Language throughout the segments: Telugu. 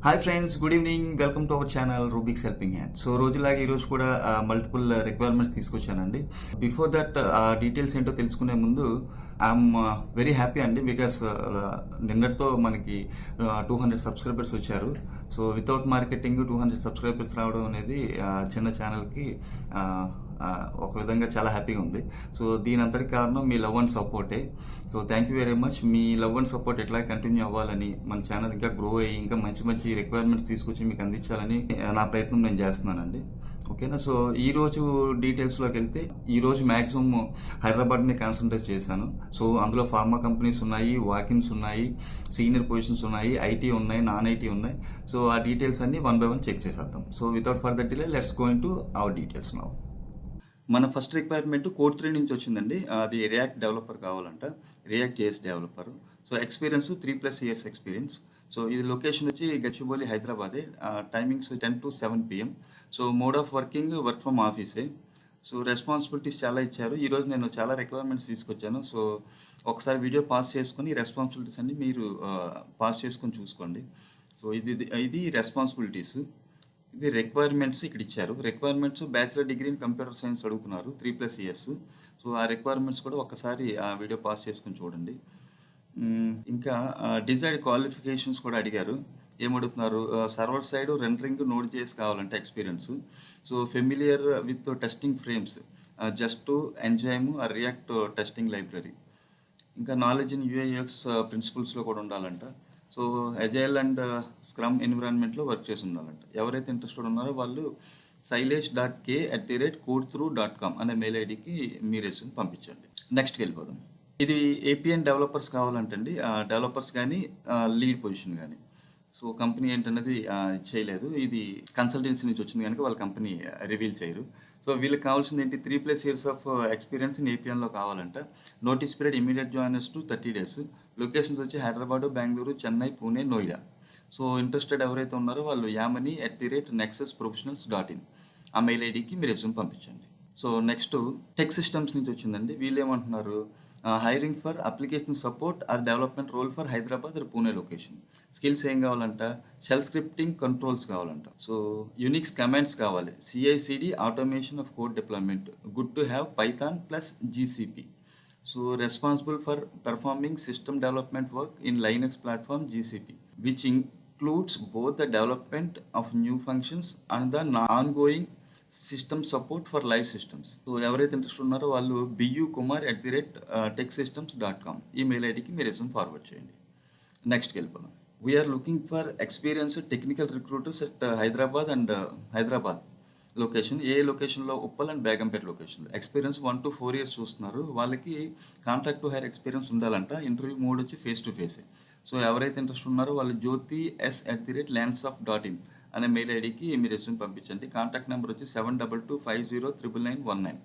Hi friends, good evening. Welcome to our channel Rubik's helping hand. So రోజులాగా ఈరోజు కూడా మల్టిపుల్ రిక్వైర్మెంట్స్ తీసుకొచ్చానండి. బిఫోర్ దట్ ఆ డీటెయిల్స్ ఏంటో తెలుసుకునే ముందు ఐఎమ్ వెరీ హ్యాపీ అండి. బికాస్ నిన్నటితో మనకి 200 సబ్స్క్రైబర్స్ వచ్చారు. సో వితౌట్ మార్కెటింగ్ 200 సబ్స్క్రైబర్స్ రావడం అనేది చిన్న ఛానల్కి ఒక విధంగా చాలా హ్యాపీగా ఉంది. సో దీని అంతటి కారణం మీ లవ్ అండ్ సపోర్టే. So thank you very much. మీ లవ్ అండ్ సపోర్ట్ ఎట్లా కంటిన్యూ అవ్వాలని, మన ఛానల్ ఇంకా గ్రో అయ్యి ఇంకా మంచి మంచి రిక్వైర్మెంట్స్ తీసుకొచ్చి మీకు అందించాలని నా ప్రయత్నం నేను చేస్తున్నానండి. ఓకేనా. సో ఈ రోజు డీటెయిల్స్లోకి వెళ్తే, ఈ రోజు మ్యాక్సిమం హైదరాబాద్ని కాన్సన్ట్రేట్ చేశాను. సో అందులో ఫార్మా కంపెనీస్ ఉన్నాయి, వాకిన్స్ ఉన్నాయి, సీనియర్ పొజిషన్స్ ఉన్నాయి, ఐటీ ఉన్నాయి, నాన్ ఐటీ ఉన్నాయి. సో ఆ డీటెయిల్స్ అన్ని వన్ బై వన్ చెక్ చేసేద్దాం. So without further delay let's going to our details now. మన ఫస్ట్ రిక్వైర్మెంట్ కోడ్ 3 నుంచి వచ్చిందండి. అది రియాక్ట్ డెవలపర్ కావాలంట, react JS developer. So experience 3+ years experience. So ఇది లొకేషన్ వచ్చి గచ్చిబౌలి, హైదరాబాదే. Timings 10 to 7 PM. So mode of work from ఆఫీసే. So responsibilities చాలా ఇచ్చారు. ఈరోజు నేను చాలా రిక్వైర్మెంట్స్ తీసుకొచ్చాను. సో ఒకసారి వీడియో పాస్ చేసుకొని రెస్పాన్సిబిలిటీస్ అన్ని మీరు పాస్ చేసుకొని చూసుకోండి. సో ఇది రెస్పాన్సిబిలిటీస్. ఇది రిక్వైర్మెంట్స్ ఇక్కడ ఇచ్చారు. Requirements bachelor degree in computer science అడుగుతున్నారు, 3+ ఇయర్స్. సో ఆ రిక్వైర్మెంట్స్ కూడా ఒకసారి ఆ వీడియో పాస్ చేసుకుని చూడండి. ఇంకా డిజైర్డ్ క్వాలిఫికేషన్స్ కూడా అడిగారు. ఏమడుగుతున్నారు? సర్వర్ సైడ్ రెండరింగ్ నోడ్ చేసి కావాలంటే experience. So familiar with testing frames, just Enzyme React testing library. ఇంకా నాలెడ్జ్ ఇన్ యూఐఎక్స్ ప్రిన్సిపల్స్లో కూడా ఉండాలంట. సో అజైల్ అండ్ స్క్రమ్ ఎన్విరాన్మెంట్లో వర్క్ చేసి ఉండాలంట. ఎవరైతే ఇంట్రెస్టెడ్ ఉన్నారో వాళ్ళు silesh.k@codethrough.com అనే మెయిల్ ఐడికి మీ రెజ్యూమ్ పంపించండి. నెక్స్ట్కి వెళ్ళిపోదాం. ఇది ఏపీఎన్ డెవలపర్స్ కావాలంటండి. డెవలపర్స్ కానీ లీడ్ పొజిషన్ కానీ. సో కంపెనీ ఏంటన్నది చేయలేదు. ఇది కన్సల్టెన్సీ నుంచి వచ్చింది కనుక వాళ్ళ కంపెనీ రివీల్ చేయరు. సో వీళ్ళకి కావాల్సింది ఏంటి? 3+ ఇయర్స్ ఆఫ్ ఎక్స్పీరియన్స్ ఇన్ ఏపీఎన్లో కావాలంట. Notice period immediate joiners to 30 days. Locations వచ్చి హైదరాబాదు, బెంగళూరు, చెన్నై, పూణే, నోయిడా. సో ఇంట్రెస్టెడ్ ఎవరైతే ఉన్నారో వాళ్ళు yamani@nexusprofessionals.in ఆ మెయిల్ ఐడికి మీరు రెజ్యూమ్ పంపించండి. సో నెక్స్ట్ టెక్ సిస్టమ్స్ నుంచి వచ్చిందండి. వీళ్ళు ఏమంటున్నారు? Hiring for application support or development role for Hyderabad or Pune location. Skills ఏం కావాలంట? షెల్ స్క్రిప్టింగ్ కంట్రోల్స్ కావాలంట. సో యూనిక్స్ కమాండ్స్ కావాలి, CI/CD automation of code deployment, good to have Python plus GCP. So responsible for performing system development work in Linux platform GCP, which includes both the development of new functions and the ongoing system support for live systems. So ఎవరైతే ఇంట్రెస్ట్ ఉన్నారో వాళ్ళు BUkumar@techsystems.com ఈ మెయిల్ ఐడికి మీరు రెజ్యూమ్ ఫార్వర్డ్ చేయండి. నెక్స్ట్కి వెళ్ళిపోదాం. We're looking for experienced technical recruiters at Hyderabad location. ఏ లొకేషన్లో? Uppal and Begumpet location. Experience 1 to 4 years చూస్తున్నారు. వాళ్ళకి కాంట్రాక్ట్ టు హైర్ ఎక్స్పీరియన్స్ ఉండాలంట. ఇంటర్వ్యూ మోడ్ వచ్చి ఫేస్ టు ఫేస్. సో ఎవరైతే ఇంట్రెస్ట్ ఉన్నారో వాళ్ళు jyotis@lansoft.in అనే మెయిల్ ఐడికి మీరు రెజ్యూమ్ పంపించండి. కాంటాక్ట్ నెంబర్ వచ్చి 72250999.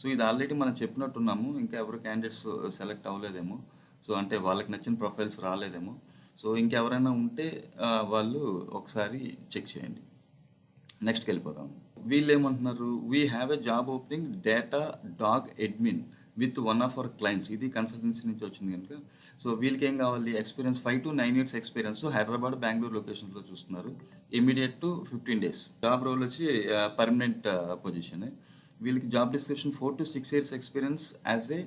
సో ఇది ఆల్రెడీ మనం చెప్పినట్టున్నాము. ఇంకా ఎవరు క్యాండిడేట్స్ సెలెక్ట్ అవ్వలేదేమో. సో అంటే వాళ్ళకి నచ్చిన ప్రొఫైల్స్ రాలేదేమో. సో ఇంకెవరైనా ఉంటే వాళ్ళు ఒకసారి చెక్ చేయండి. నెక్స్ట్కి వెళ్ళిపోదాం. వీళ్ళు ఏమంటున్నారు? We have a job opening Datadog admin with one of our clients. ఇది కన్సల్టెన్సీ నుంచి వచ్చింది కనుక. సో వీళ్ళకి ఏం కావాలి? Experience 5 to 9 years experience. Hyderabad, Bengaluru లొకేషన్స్లో చూస్తున్నారు. Immediate to 15 days. Job role వచ్చి పర్మనెంట్ పొజిషన్. వీళ్ళకి job description 4 to 6 years experience as a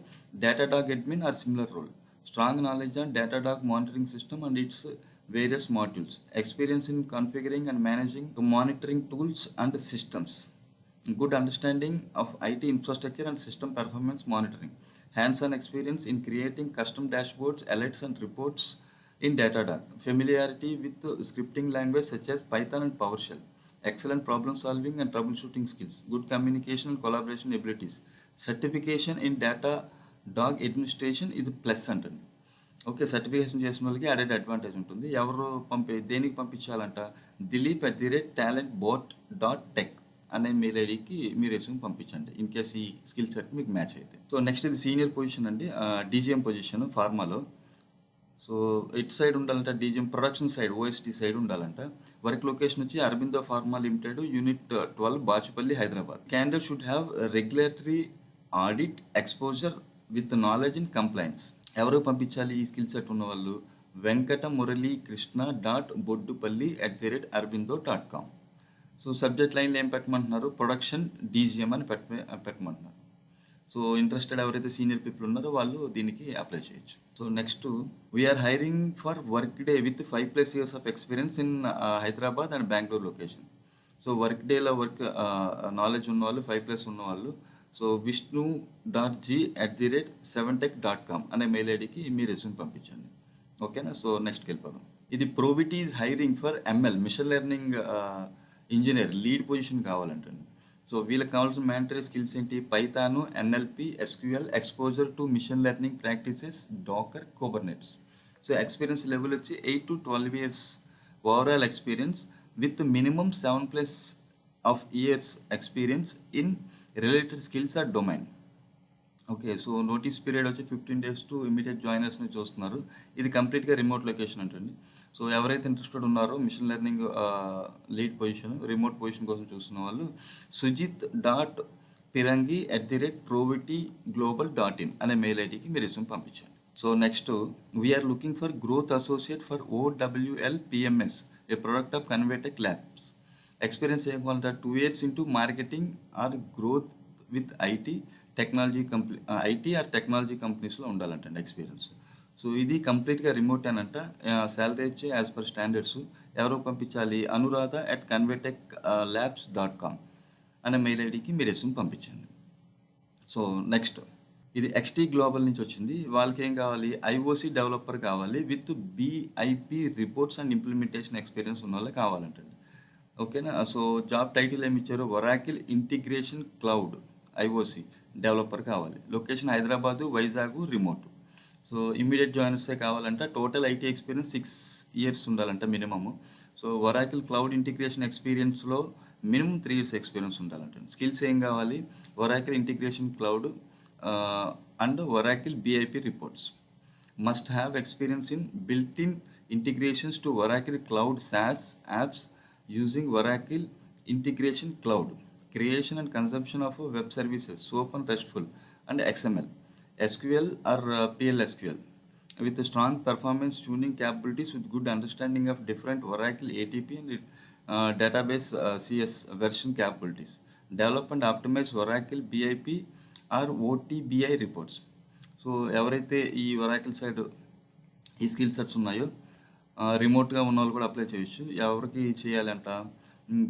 Datadog admin or similar role. Strong knowledge on Datadog monitoring system and it's various modules. Experience in configuring and managing the monitoring tools and systems. Good understanding of IT infrastructure and system performance monitoring. Hands-on experience in creating custom dashboards, alerts and reports in Datadog. Familiarity with the scripting language such as Python and PowerShell. Excellent problem solving and troubleshooting skills. Good communication and collaboration abilities. Certification in Datadog administration is plus అంటండి. ఓకే, సర్టిఫికేషన్ చేసిన వాళ్ళకి అడెడ్ అడ్వాంటేజ్ ఉంటుంది. ఎవరు దేనికి పంపించాలంట? dilip@talentbot.tech అనే మెయిల్ ఐడికి మీ రెజ్యూమ్ పంపించండి ఇన్ కేస్ ఈ స్కిల్ సెట్ మీకు మ్యాచ్ అయితే. సో నెక్స్ట్ ఇది సీనియర్ పొజిషన్ అండి. DGM పొజిషన్ ఫార్మాలో. సో ఇట్ సైడ్ ఉండాలంట. DGM production side, OST side ఉండాలంట. వర్క్ లొకేషన్ వచ్చి Aurobindo pharma limited, unit 12, Bachupally, Hyderabad. Candidate should have regulatory audit exposure with knowledge in compliance. ఎవరు పంపించాలి ఈ స్కిల్ సెట్ ఉన్న వాళ్ళు? venkatamuраలీకృష్ణ.boddupalli@arvindo.com. సో సబ్జెక్ట్ లైన్లో ఏం పెట్టమంటున్నారు, ప్రొడక్షన్ డీజీఎం అని పెట్టమంటున్నారు. సో ఇంట్రెస్టెడ్ ఎవరైతే సీనియర్ పీపుల్ ఉన్నారో వాళ్ళు దీనికి అప్లై చేయొచ్చు. So next, we're hiring for Workday with 5+ years of experience in Hyderabad and Bengaluru location. So వర్క్ డేలో నాలెడ్జ్ ఉన్నవాళ్ళు 5+ ఉన్నవాళ్ళు సో vishnu.g@7tech.com అనే మెయిల్ ఐడికి మీ రెజ్యూమ్ పంపించండి. ఓకేనా. సో నెక్స్ట్కి వెళ్ళిపోదాం. ఇది Probity is hiring for ML machine learning engineer lead position కావాలంటండి. సో వీళ్ళకి కావాల్సిన మ్యాండటరీ స్కిల్స్ ఏంటి, Python, NLP, SQL, exposure to machine learning practices, Docker, Kubernetes. So experience level వచ్చి 8 to 12 years overall experience with minimum 7+ of years experience in related skills or domain. Okay. So notice period వచ్చి 15 days టు ఇమీడియట్ జాయినర్స్ని చూస్తున్నారు. ఇది కంప్లీట్గా రిమోట్ లొకేషన్ అంటండి. సో ఎవరైతే ఇంట్రెస్టెడ్ ఉన్నారో machine learning lead position remote position కోసం చూస్తున్న వాళ్ళు sujit.pirangi@provityglobal.in అనే మెయిల్ ఐడికి మీరు రెజ్యూమ్ పంపించండి. So next, we're looking for growth associate for OWL-PMS, a product of Convertech labs. Experience ఏం కావాలంటే 2 years into marketing or growth with IT or technology కంపెనీస్లో ఉండాలంటండి ఎక్స్పీరియన్స్. సో ఇది కంప్లీట్గా రిమోట్ అనంట. శాలరీ వచ్చి యాజ్ పర్ స్టాండర్డ్స్. ఎవరో పంపించాలి, అనురాధ@convertechlabs.com అనే మెయిల్ ఐడికి మీరు రెజ్యూమ్ పంపించండి. సో నెక్స్ట్, ఇది XT గ్లోబల్ నుంచి వచ్చింది. వాళ్ళకి ఏం కావాలి, IOC డెవలపర్ కావాలి with BIP reports and implementation experience ఉన్న వాళ్ళే కావాలంటండి. ఓకేనా. సో జాబ్ టైటిల్ ఏమి ఇచ్చారు, Oracle integration cloud IOC developer కావాలి. Location Hyderabad, Vizag, remote. So immediate జాయినర్సే కావాలంట. టోటల్ IT ఎక్స్పీరియన్స్ 6 years ఉండాలంట minimum. So Oracle cloud integration ఎక్స్పీరియన్స్లో మినిమం 3 years ఎక్స్పీరియన్స్ ఉండాలంట. స్కిల్స్ ఏం కావాలి, Oracle integration cloud and Oracle BIP reports. Must have experience in built in integrations to Oracle cloud SaaS apps using Oracle integration cloud, creation and consumption of web services, SOAP and RESTful, and XML, SQL or PLSQL, with a strong performance tuning capabilities with good understanding of different Oracle ATP and database CS version capabilities. Develop and optimize Oracle BIP or OTBI reports. So ఎవరైతే ఈ ఒరాకిల్ సైడ్ ఈ స్కిల్ సెట్స్ ఉన్నాయో రిమోట్గా ఉన్న వాళ్ళు కూడా అప్లై చేయొచ్చు. ఎవరికి చేయాలంట,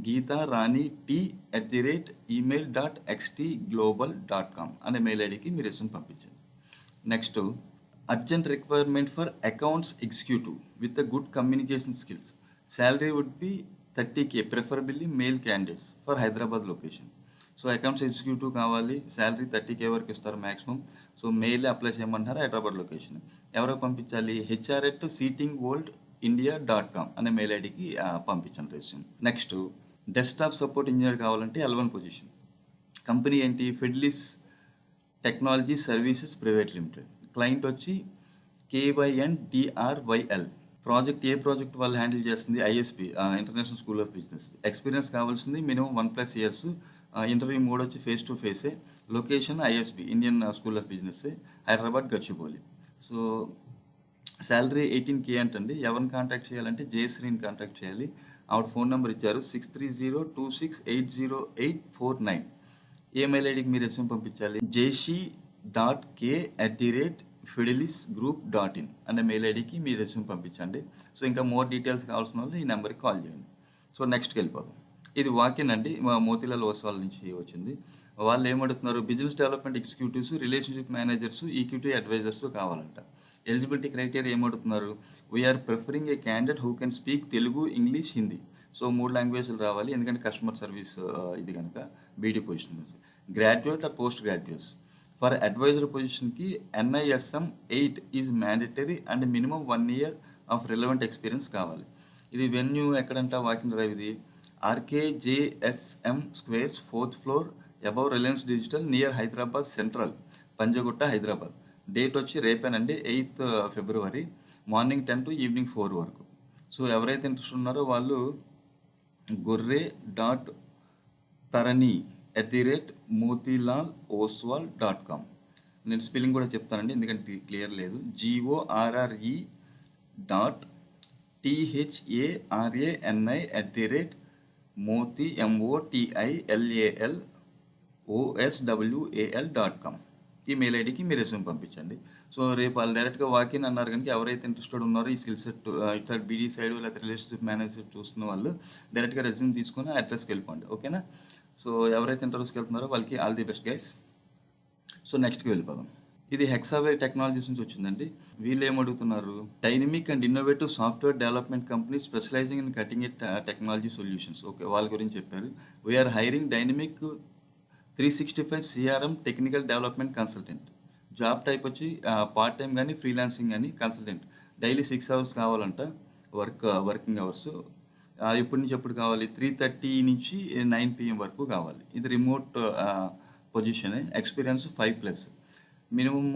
geetharani@email.xtglobal.com అనే మెయిల్ ఐడికి మీరు రెజ్యూమ్ పంపించండి. Next, urgent requirement for accounts executive with good communication skills. Salary would be 30K, preferably male candidates for Hyderabad location. So accounts executive కావాలి, శాలరీ 30K వరకు ఇస్తారు మ్యాక్సిమం. సో మెయిల్ అప్లై చేయమంటారు, హైదరాబాద్ లొకేషన్. ఎవరో పంపించాలి, HR@seatingworldindia.com అనే మెయిల్ ఐడికి పంపించండి resume. Next, desktop support engineer కావాలంటే L1 పొజిషన్. కంపెనీ ఏంటి, Fidelis technology services private limited. Client వచ్చి KYNDRYL. ప్రాజెక్ట్ ఏ ప్రాజెక్ట్ వాళ్ళు హ్యాండిల్ చేస్తుంది, ISB international school of business. Experience కావాల్సింది మినిమం 1+ years. ఇంటర్వ్యూ మోడ్ వచ్చి ఫేస్ టు ఫేసే. Location ISB Indian school of business, Hyderabad Gachibowli. So salary 18K అంటండి. ఎవరిని కాంటాక్ట్ చేయాలంటే జయశ్రీని కాంటాక్ట్ చేయాలి. ఆవిడ ఫోన్ నెంబర్ ఇచ్చారు 6302680849. ఈమెయిల్ ఐడికి మీరు రెజ్యూమ్ పంపించాలి, jc.k@fidelisgroup.in అనే మెయిల్ ఐడికి మీ రెజ్యూమ్ పంపించండి. సో ఇంకా మోర్ డీటెయిల్స్ కావాల్సిన వాళ్ళు ఈ నెంబర్కి కాల్ చేయండి. సో నెక్స్ట్కి వెళ్ళిపోదాం. ఇది వాకిన్ అండి, మా మోతీలాల్ ఓస్వాల్ నుంచి వచ్చింది. వాళ్ళు ఏమడుతున్నారు, business development executives, relationship managers, equity advisers కావాలంట. ఎలిజిబిలిటీ క్రైటీరియా ఏమడుతున్నారు, we're preferring a candidate who can speak Telugu, English, Hindi. So 3 లాంగ్వేజ్లు రావాలి, ఎందుకంటే కస్టమర్ సర్వీస్ ఇది కనుక BD position. Graduate or post graduates. For adviser పొజిషన్కి NISM 8 is mandatory and minimum 1 year of relevant experience కావాలి. ఇది వెన్యూ ఎక్కడంట, వాకింగ్ డ్రైవ్. ఇది RKJSM squares 4th floor above Reliance digital near Hyderabad central, Panjagutta, Hyderabad. Date వచ్చి రేపేనండి, 8th February, morning 10 to evening 4 వరకు. సో ఎవరైతే ఇంట్రెస్ట్ ఉన్నారో వాళ్ళు gorre.tarani@motilal oswal.com. నేను స్పెల్లింగ్ కూడా చెప్తానండి, ఎందుకంటే క్లియర్ లేదు. GORRE motilal.oswal.com ఈ మెయిల్ ఐడికి మీ రెజ్యూమ్ పంపించండి. సో రేపు వాళ్ళు డైరెక్ట్గా వాకిన్ అన్నారు కనుక ఎవరైతే ఇంట్రెస్టెడ్ ఉన్నారో ఈ స్కిల్ సెట్ ఇట్లా బీడీ సైడ్ లేకపోతే రిలేషన్షిప్ మేనేజర్ చూస్తున్న వాళ్ళు డైరెక్ట్గా రెజ్యూమ్ తీసుకొని అడ్రస్కి వెళ్ళిపోండి. ఓకేనా? సో ఎవరైతే ఇంటర్వ్యూస్కి వెళ్తున్నారో వాళ్ళకి all the best guys. So నెక్స్ట్కి వెళ్ళిపోదాం. ఇది హెక్సావేర్ టెక్నాలజీస్ నుంచి వచ్చిందండి. వీళ్ళు ఏమడుగుతున్నారు, dynamic and innovative software development company specializing in cutting edge technology solutions. Okay, వాళ్ళ గురించి చెప్పారు. We're hiring dynamic 365 CRM technical development consultant. Job type వచ్చి పార్ట్ టైం కానీ ఫ్రీలాన్సింగ్ కానీ కన్సల్టెంట్. డైలీ 6 hours కావాలంట వర్కింగ్ అవర్స్. ఎప్పటి నుంచి ఎప్పుడు కావాలి, 3:30 నుంచి 9 PM వరకు కావాలి. ఇది రిమోట్ పొజిషన్. ఎక్స్పీరియన్స్ 5+. మినిమమ్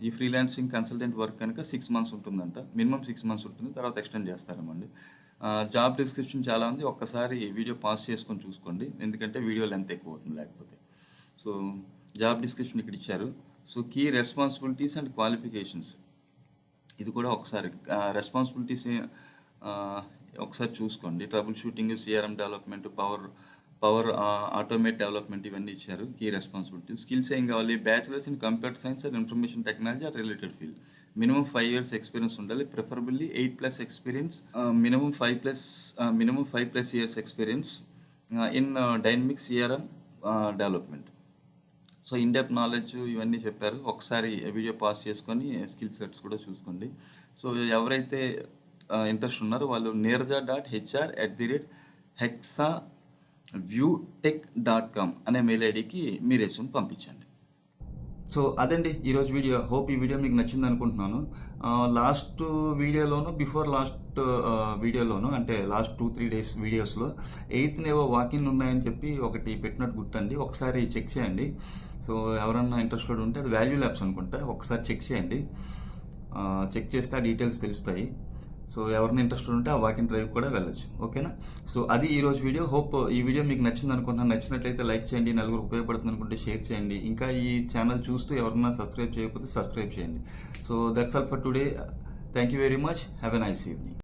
ఈ ఫ్రీలాన్సింగ్ కన్సల్టెంట్ వర్క్ కనుక 6 months ఉంటుందంట. మినిమం 6 months ఉంటుంది, తర్వాత ఎక్స్టెండ్ చేస్తారేమండి. జాబ్ డిస్క్రిప్షన్ చాలా ఉంది, ఒక్కసారి వీడియో పాస్ చేసుకొని చూసుకోండి, ఎందుకంటే వీడియో లెంత్ ఎక్కువ అవుతుంది లేకపోతే. సో జాబ్ డిస్క్రిప్షన్ ఇక్కడ ఇచ్చారు. So key responsibilities and qualifications, ఇది కూడా ఒకసారి రెస్పాన్సిబిలిటీస్ ఒకసారి చూసుకోండి. Troubleshooting, CRM development, power automate development, ఇవన్నీ ఇచ్చారు. Key responsibility. స్కిల్స్ ఏం కావాలి, bachelors in computer science and information technology or related field. Minimum 5 years experience ఉండాలి, preferably 8+ experience, minimum 5+ years experience in dynamic CRM development. So in depth knowledge ఇవన్నీ చెప్పారు. ఒకసారి వీడియో పాస్ చేసుకొని స్కిల్ సెట్స్ కూడా చూసుకోండి. సో ఎవరైతే ఇంట్రెస్ట్ ఉన్నారో వాళ్ళు neerja.hr@hexaviewtech.com అనే మెయిల్ ఐడికి మీ రెజ్యూమ్ పంపించండి. సో అదండి ఈరోజు వీడియో. హోప్ ఈ వీడియో మీకు నచ్చింది అనుకుంటున్నాను. లాస్ట్ వీడియోలోను బిఫోర్ లాస్ట్ వీడియోలోను అంటే లాస్ట్ 2-3 days వీడియోస్లో 8th ఏవో వాకిన్ ఉన్నాయని చెప్పి ఒకటి పెట్టినట్టు గుర్తండి. ఒకసారి చెక్ చేయండి. సో ఎవరన్నా ఇంట్రెస్టెడ్ ఉంటే అది వాల్యూ ల్యాబ్స్ అనుకుంటా, ఒకసారి చెక్ చేయండి. చెక్ చేస్తే ఆ డీటెయిల్స్ తెలుస్తాయి. సో ఎవరైనా ఇంట్రెస్టెడ్ ఉంటే ఆ వాకింగ్ డ్రైవ్ కూడా వెళ్ళొచ్చు. ఓకేనా? సో అది ఈరోజు వీడియో. హోప్ ఈ వీడియో మీకు నచ్చింది అనుకుంటున్నాను. నచ్చినట్లయితే లైక్ చేయండి, నలుగురు ఉపయోగపడుతుంది అనుకుంటే షేర్ చేయండి. ఇంకా ఈ ఛానల్ చూస్తూ ఎవరైనా సబ్స్క్రైబ్ చేయకపోతే సబ్స్క్రైబ్ చేయండి. So that's all for today. Thank you very much. Have a nice evening.